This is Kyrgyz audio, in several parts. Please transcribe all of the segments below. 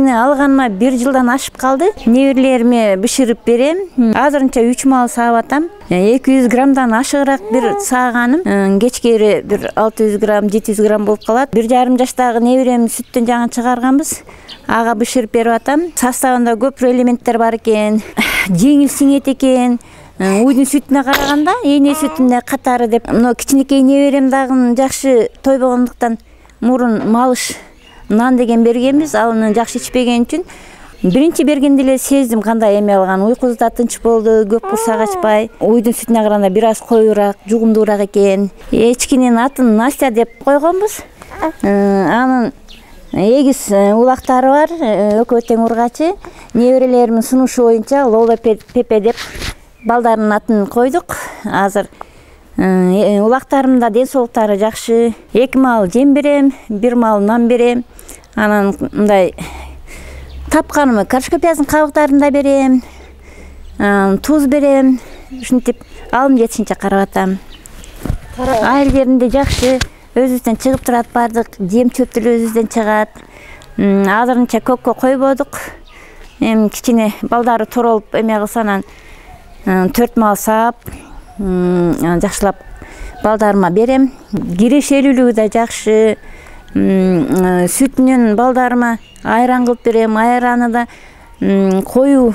Ечкини алганыма 1 жылдан ашып калды. Неберелериме бышырып берем. Азырынча 3 мал саап атам. 200 граммдан ашыгыраак бир сааганым кечкери бир 600 грамм, 700 грамм болуп калат. 1,5 жаштагы неберемди сүттөн жаңы чыгарганбыз. Ага бышырып берип атам. Составында көп элементтер бар экен. Жеңил сиңет экен. Уйдун сүтүнө караганда эне сүтүнө катары деп. Мына кичинекей неберем дагы жакшы тойбогондуктан мурун малыш нан деген бергенбиз. Аны жакшы ичпеген үчүн биринчи бергенде эле сездим кандай эме алган. Уйкусу да тынч болду, көп курсак ачпай. Уйдун сүтүнө караганда бир аз коюураак, жугумдуураак экен. Эчкинин атын Настя деп койгонбуз. Анын эгиз улактары бар, экөө тең ургачы. Неберелеримдин сунушу боюнча Лола Пепе деп балдардын атын койдук. Азыр улактарымда ден соолуктары жакшы. 2 мал жем берем, 1 мал нан берем. Анан мындай тапканымы картошка пияздын кабыктарын да берем. Туз берем. Ушинтип алым жетишинче карап атам. Айыл жеринде жакшы. Өзүбүздөн чыгып турат бардык. Жем чөп деле өзүбүздөн чыгат. Азырынча көпкө койбодук. Эми кичине балдары торолуп эме кылса анан 4 мал саап жакшылап балдарыма берем. Кирешелүүлүгү да жакшы. Сүтүнөн балдарыма айран кылып берем. Айраны да коюу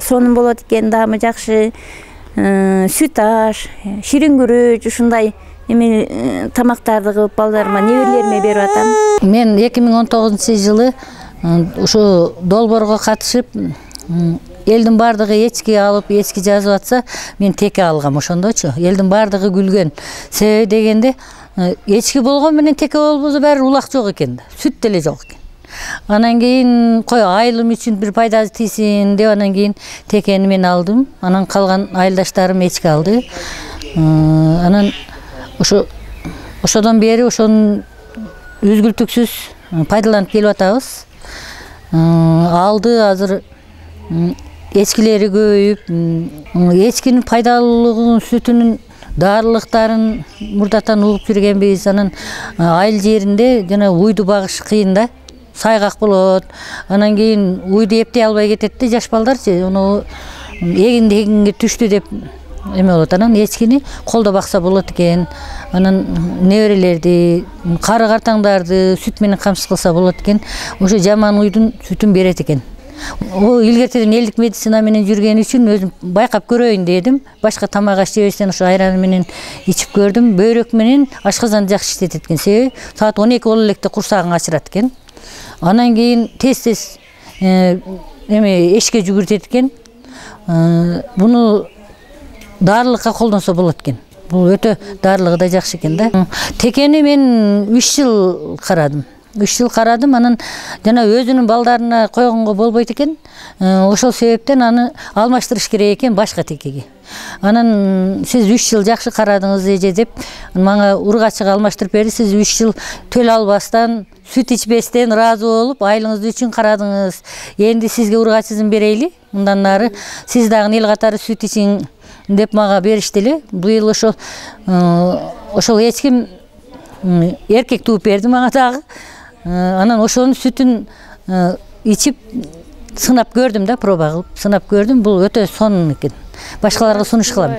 сонун болот экен, даамы жакшы. Сүт аш, ширин күрүч ушундай эми тамактарды кылып балдарыма, неберелериме берип атам. Мен 2019-жылы ушу долбоорго катышып, элдин бардыгы эчки алып, эчки жазып атса, мен теке алгам ошондочу. Элдин бардыгы күлгөн. Себеби дегенде, эчки болгон менен теке болбосо баары улак жок экен да. Сүт деле жок экен. Анан кийин кой айылым үчүн бир пайда тийсин деп анан кийин текени мен алдым. Анан калган айылдаштарым эчки алды. Анан ошодон бери ошонун үзгүлтүксүз пайдаланып келип атабыз. Алды азыр эчкилери көбөйүп, эчкинин пайдалуулугун, сүтүнүн дарылыктарын мурдатан угуп жүргенбиз. Анан айыл жеринде жана уйду багыш кыйын да. Сайгак болот. Анан кийин уйду эптей албай кетет жаш балдарчы. Ону эгинге түштү деп эме болот. Анан эчкини колдо бакса болот экен. Анан неберелерди, кары картаңдарды сүт менен камсыз кылса болот экен. Ошо жаман уйдун сүтүн берет экен. Илгертеден элдик медицина менен жүргөн үчүн өзүм байкап көрөйүн дедим. Башка тамак аш жебестен ошо айран менен ичип көрдүм. Бөйрөк менен ашказан жакшы иштетет экен. Себеби саат 12 боло электе курсагын ачырат экен. Анан кийин тез эме эшке жүгүртет экен. Буну дарылыкка колдонсо болот экен. Бул өтө дарылыгы да жакшы экен да. Текени мен 3 жыл карадым. 3 жыл карадым. Анан жана өзүнүн балдарына койгонго болбойт экен. Ошол себептен аны алмаштырыш керек экен башка текеге. Анан сиз 3 жыл жакшы карадыңыз эже деп мага ургачыга алмаштырып берди. Сиз 3 жыл төл албастан, сүт ичпестен ыраазы болуп, айылыңыз үчүн карадыңыз. Энди сизге ургачысын берейли. Мындан нары сиз дагы эл катары сүт ичиң деп мага беришти эле. Быйыл ошол эчким эркек тууп берди мага дагы. Анан ошонун сүтүн ичип сынап көрдүм да, проба кылып сынап көрдүм. Бул өтө сонун экен. Башкаларга сунуш кылам.